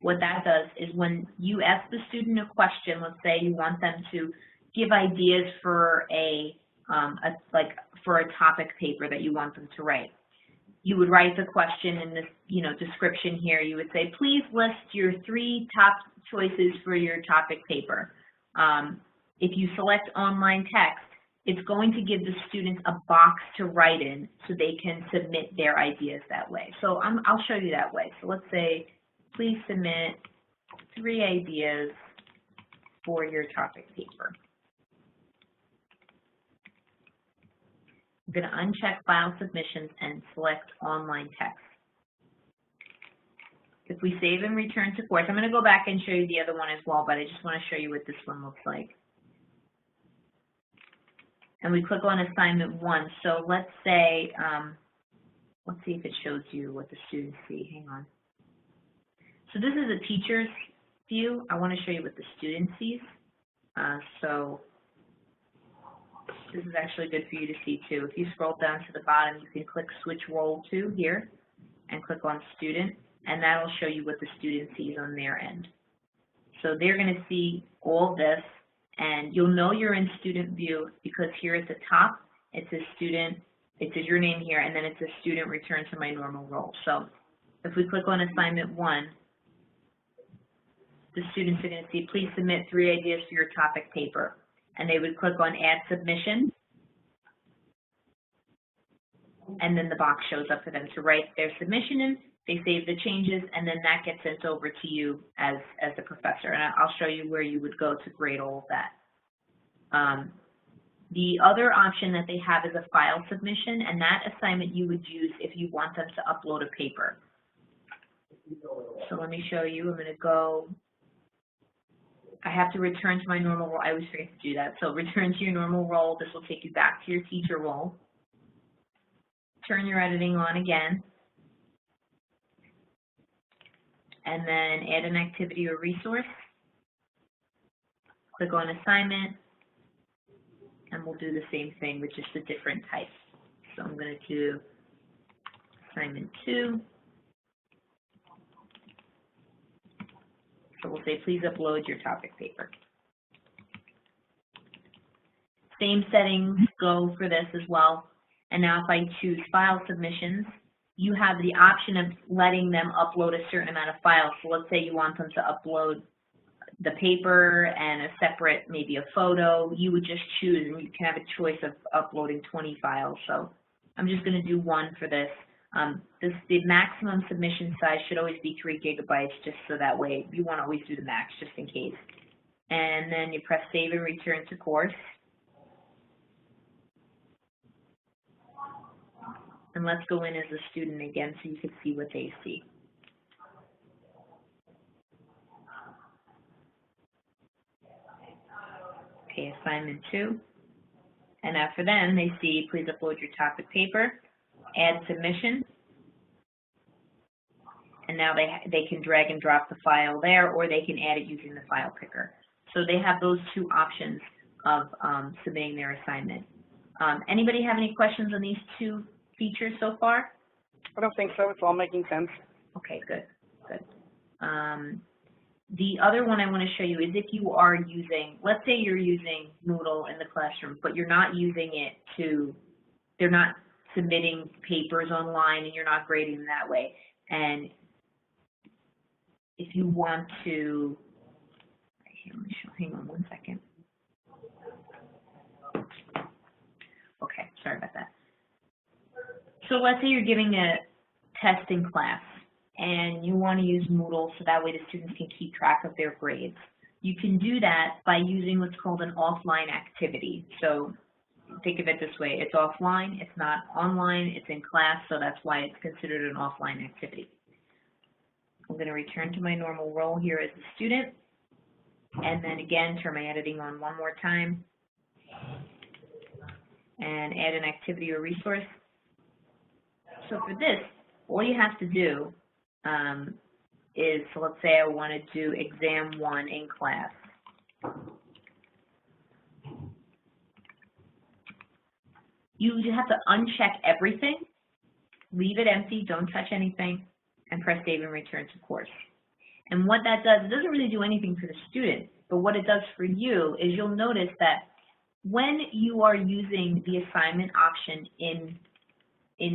what that does is when you ask the student a question, let's say you want them to give ideas for a topic paper that you want them to write. You would write the question in this, description here. You would say, please list your 3 top choices for your topic paper. If you select online text, it's going to give the students a box to write in so they can submit their ideas that way. So I'll show you that way. So let's say, please submit 3 ideas for your topic paper. I'm going to uncheck file submissions and select online text. If we save and return to course, I'm going to go back and show you the other one as well, but I just want to show you what this one looks like. And we click on assignment 1. So let's say Let's see if it shows you what the students see. Hang on. So this is a teacher's view. I want to show you what the student sees. So this is actually good for you to see too. If you scroll down to the bottom, you can click Switch Role To here and click on Student, and that'll show you what the student sees on their end. So they're going to see all this, and you'll know you're in student view because here at the top it says student, it says your name here, and then it says student return to my normal role. So if we click on assignment 1, the students are going to see, please submit 3 ideas for your topic paper. And they would click on add submission, and then the box shows up for them to write their submission in. They save the changes, and then that gets sent over to you as the professor. And I'll show you where you would go to grade all of that. The other option that they have is a file submission, and that assignment you would use if you want them to upload a paper. So let me show you. I'm going to go. I have to return to my normal role. I always forget to do that. So return to your normal role. This will take you back to your teacher role. Turn your editing on again. And then add an activity or resource. Click on assignment. And we'll do the same thing with just a different type. So I'm going to do assignment 2. So we'll say, please upload your topic paper. Same settings go for this as well. And now if I choose file submissions, you have the option of letting them upload a certain amount of files. So let's say you want them to upload the paper and a separate, maybe a photo. You would just choose, and you can have a choice of uploading 20 files. So I'm just going to do 1 for this. The maximum submission size should always be 3 gigabytes, just so that way you want to always do the max just in case. And then you press save and return to course. And let's go in as a student again so you can see what they see. Okay, assignment 2. And after then, they see, please upload your topic paper. Add submission, and now they can drag and drop the file there, or they can add it using the file picker. So they have those 2 options of submitting their assignment. Anybody have any questions on these 2 features so far? I don't think so. It's all making sense. Okay, good, good. The other one I want to show you is if you are using, let's say you're using Moodle in the classroom, but you're not using it to, they're not submitting papers online and you're not grading that way. And if you want to, hang on 1 second. Okay, sorry about that. So let's say you're giving a test in class and you want to use Moodle so that way the students can keep track of their grades. You can do that by using what's called an offline activity. So think of it this way, it's offline, it's not online, it's in class, so that's why it's considered an offline activity. I'm going to return to my normal role here as a student, and then again, turn my editing on 1 more time, and add an activity or resource. So for this, all you have to do is, so let's say I want to do exam 1 in class. You have to uncheck everything, leave it empty, don't touch anything, and press save and return to course. And what that does, it doesn't really do anything for the student, but what it does for you is you'll notice that when you are using the assignment option in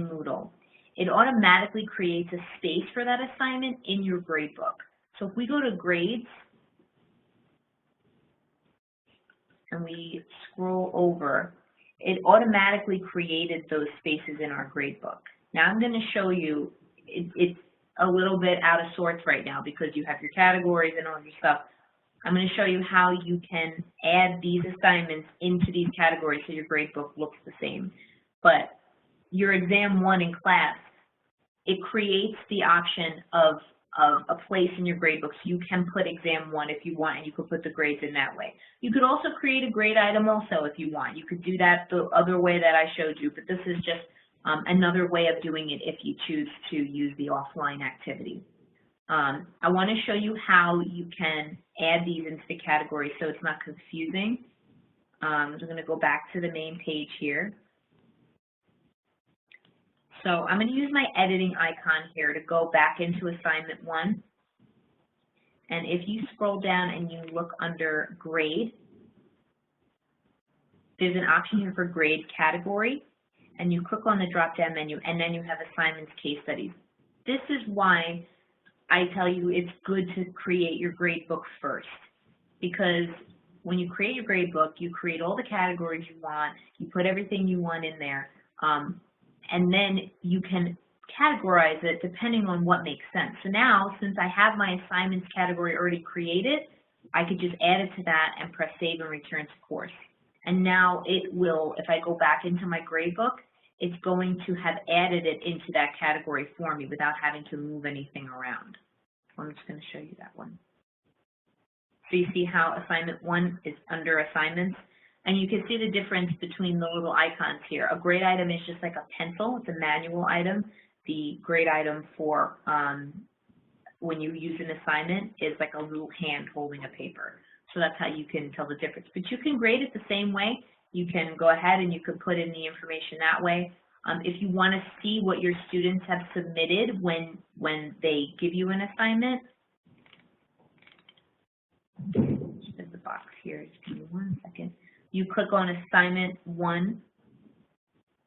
Moodle, it automatically creates a space for that assignment in your gradebook. So if we go to grades, and we scroll over, it automatically created those spaces in our gradebook. Now I'm going to show you, it's a little bit out of sorts right now because you have your categories and all your stuff. I'm going to show you how you can add these assignments into these categories so your gradebook looks the same. But your exam 1 in class, it creates the option of a place in your gradebook, so you can put exam 1 if you want, and you could put the grades in that way. You could also create a grade item also if you want. You could do that the other way that I showed you, but this is just another way of doing it if you choose to use the offline activity. I want to show you how you can add these into the category so it's not confusing. I'm going to go back to the main page here. So I'm going to use my editing icon here to go back into assignment 1. And if you scroll down and you look under grade, there's an option here for grade category, and you click on the drop-down menu, and then you have assignments case studies. This is why I tell you it's good to create your grade book first, because when you create your grade book, you create all the categories you want, you put everything you want in there, and then you can categorize it depending on what makes sense. So now, since I have my assignments category already created, I could just add it to that and press save and return to course. And now it will, if I go back into my grade book, it's going to have added it into that category for me without having to move anything around. So I'm just going to show you that one. So you see how assignment 1 is under assignments, and you can see the difference between the little icons here. A grade item is just like a pencil, it's a manual item. The grade item for when you use an assignment is like a little hand holding a paper. So that's how you can tell the difference. But you can grade it the same way. You can go ahead and you can put in the information that way. If you want to see what your students have submitted when they give you an assignment, there's the box here. Just give me 1 second. You click on assignment 1,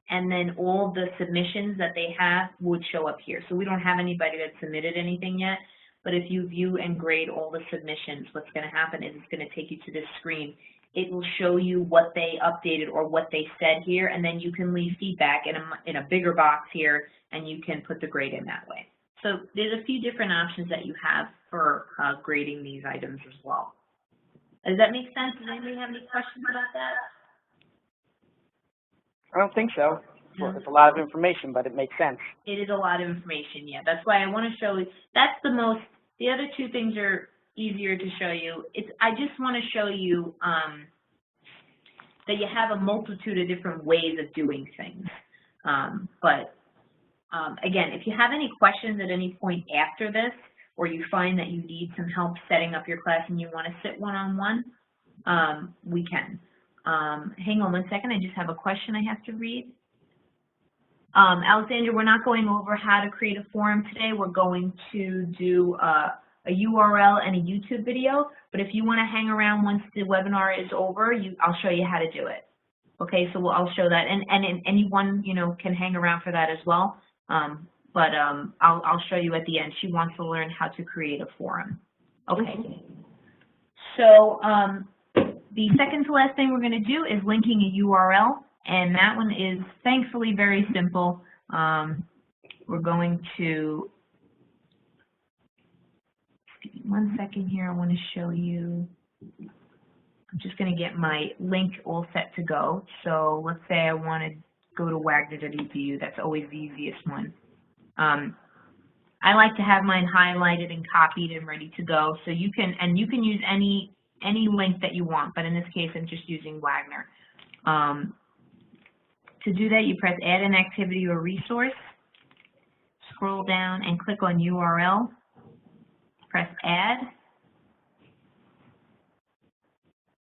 and then all the submissions that they have would show up here. So we don't have anybody that submitted anything yet. But if you view and grade all the submissions, what's going to happen is it's going to take you to this screen. It will show you what they updated or what they said here, and then you can leave feedback in a bigger box here, and you can put the grade in that way. So there's a few different options that you have for grading these items as well. Does that make sense? Does anybody have any questions about that? I don't think so. Well, it's a lot of information, but it makes sense. It is a lot of information, yeah. That's why I want to show you. That's the most. The other two things are easier to show you. I just want to show you that you have a multitude of different ways of doing things. Again, if you have any questions at any point after this, or you find that you need some help setting up your class and you want to sit one-on-one, we can. Hang on 1 second. I just have a question I have to read. Alexandra, we're not going over how to create a forum today. We're going to do a URL and a YouTube video. But if you want to hang around once the webinar is over, I'll show you how to do it. Okay, so I'll show that, and anyone can hang around for that as well. I'll show you at the end. She wants to learn how to create a forum. Okay. So the second to last thing we're going to do is linking a URL. And that one is thankfully very simple. We're going to, give me 1 second here. I want to show you. I'm just going to get my link all set to go. So let's say I want to go to Wagner.edu. That's always the easiest one. I like to have mine highlighted and copied and ready to go. So you can use any link that you want, but in this case, I'm just using Wagner. To do that, you press Add an Activity or Resource, scroll down and click on URL, press Add,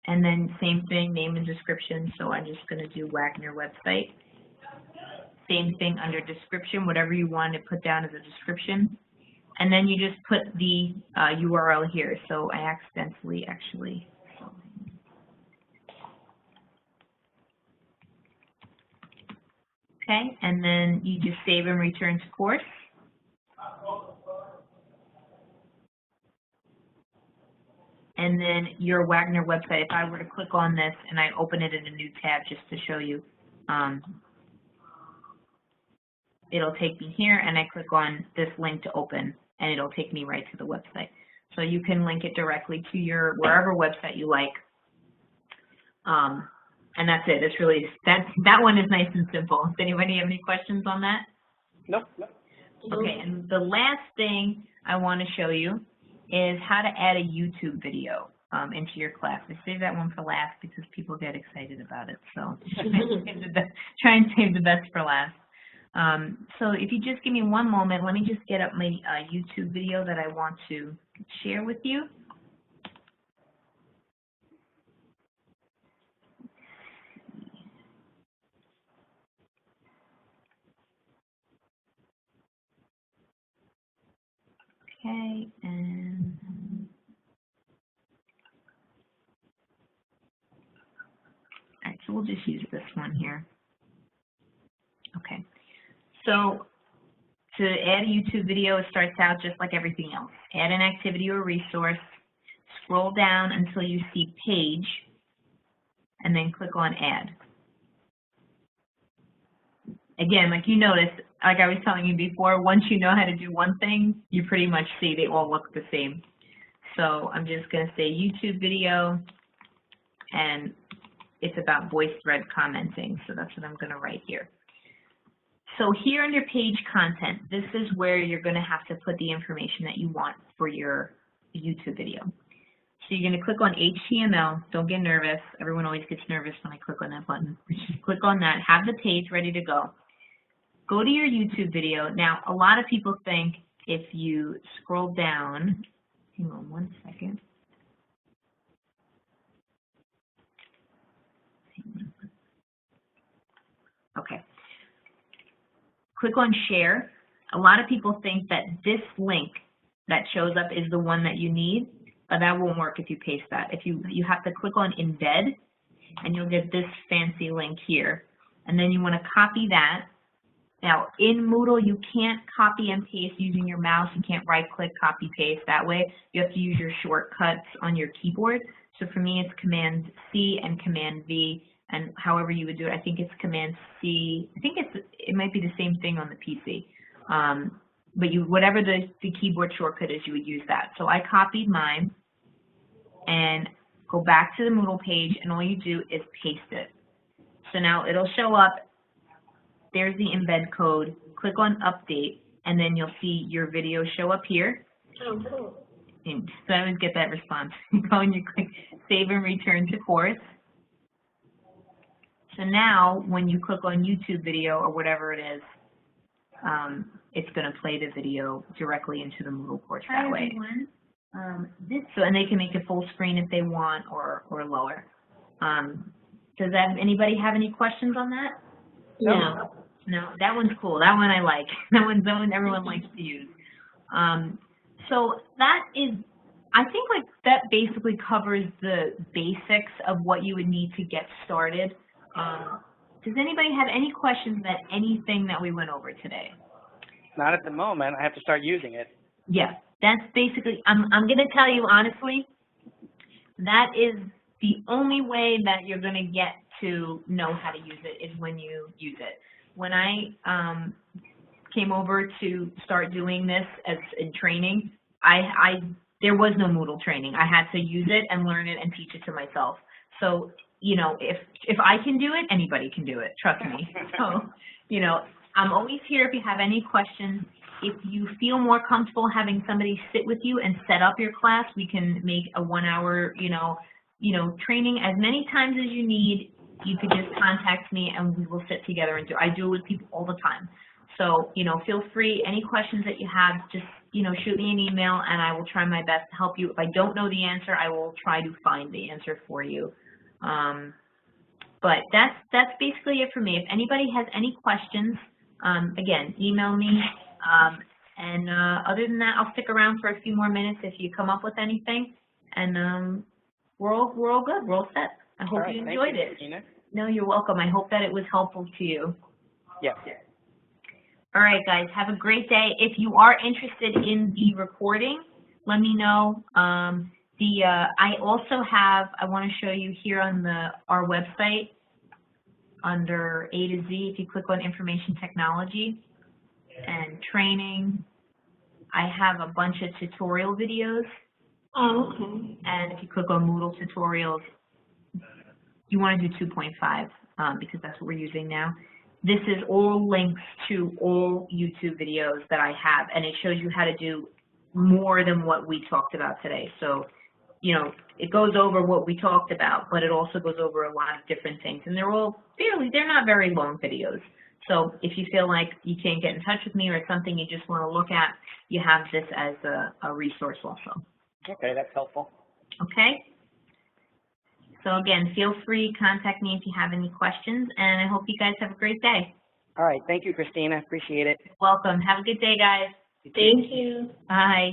and then same thing, name and description, so I'm just going to do Wagner website. Same thing under description, whatever you want to put down as a description. And then you just put the URL here, so I accidentally actually... Okay, and then you just save and return to course. And then your Wagner website, if I were to click on this and I open it in a new tab just to show you, it'll take me here and I click on this link to open and it'll take me right to the website. So you can link it directly to your wherever website you like. And that's it. It's really, that one is nice and simple. Does anybody have any questions on that? Nope. Okay, and the last thing I want to show you is how to add a YouTube video into your class. I save that one for last because people get excited about it. So try and save the best for last. So if you just give me one moment, let me just get up my YouTube video that I want to share with you. Okay, and all right, so we'll just use this one here. Okay, so to add a YouTube video, it starts out just like everything else. Add an activity or resource, scroll down until you see page, and then click on add. Again, like you noticed, like I was telling you before, once you know how to do one thing, you pretty much see they all look the same. So I'm just going to say YouTube video, and it's about VoiceThread commenting. So that's what I'm going to write here. So here under page content, this is where you're going to have to put the information that you want for your YouTube video. So you're going to click on HTML. Don't get nervous. Everyone always gets nervous when I click on that button. Just click on that. Have the page ready to go. Go to your YouTube video. Now, a lot of people think if you scroll down, hang on one second. Okay. Click on share. A lot of people think that this link that shows up is the one that you need, but that won't work if you paste that. If you have to click on embed, and you'll get this fancy link here. And then you want to copy that. Now, in Moodle, you can't copy and paste using your mouse. You can't right-click, copy, paste that way. You have to use your shortcuts on your keyboard. So for me, it's Command-C and Command-V, and however you would do it, I think it's Command-C. I think it might be the same thing on the PC. But whatever the keyboard shortcut is, you would use that. So I copied mine, and go back to the Moodle page, and all you do is paste it. So now it'll show up. There's the embed code. Click on update, and then you'll see your video show up here. Oh, cool. And so I always get that response. You go and you click save and return to course. So now when you click on YouTube video or whatever it is, it's going to play the video directly into the Moodle course that way. And they can make it full screen if they want or lower. Does anybody have any questions on that? No. No, that one's cool. That one I like. That one everyone likes to use. So that is, I think like that basically covers the basics of what you would need to get started. Does anybody have any questions about anything that we went over today? Not at the moment. I have to start using it. Yeah, that's basically, I'm going to tell you honestly, that is the only way that you're going to get to know how to use it is when you use it. When I came over to start doing this as in training, there was no Moodle training. I had to use it and learn it and teach it to myself. So, you know, if I can do it, anybody can do it. Trust me. So, you know, I'm always here if you have any questions. If you feel more comfortable having somebody sit with you and set up your class, we can make a 1 hour, you know, training as many times as you need. You could just contact me and we will sit together and do it. I do it with people all the time. So, you know, feel free, any questions that you have, just, you know, shoot me an email and I will try my best to help you. If I don't know the answer, I will try to find the answer for you. But that's basically it for me. If anybody has any questions, again, email me. Other than that, I'll stick around for a few more minutes if you come up with anything. And we're all good. We're all set. I hope you enjoyed it. Tina. No, you're welcome. I hope that it was helpful to you. Yes. All right, guys. Have a great day. If you are interested in the recording, let me know. I also have, I want to show you here on our website under A to Z, if you click on information technology and training, I have a bunch of tutorial videos. Oh, okay. And if you click on Moodle tutorials, you want to do 2.5 because that's what we're using now. This is all links to all YouTube videos that I have, and it shows you how to do more than what we talked about today. So, you know, it goes over what we talked about, but it also goes over a lot of different things, and they're all they're not very long videos. So if you feel like you can't get in touch with me or it's something you just want to look at, you have this as a resource also. Okay, that's helpful. Okay? So again, feel free, contact me if you have any questions, and I hope you guys have a great day. All right, thank you, Christina. Appreciate it. Welcome. Have a good day, guys. Thank you. Bye.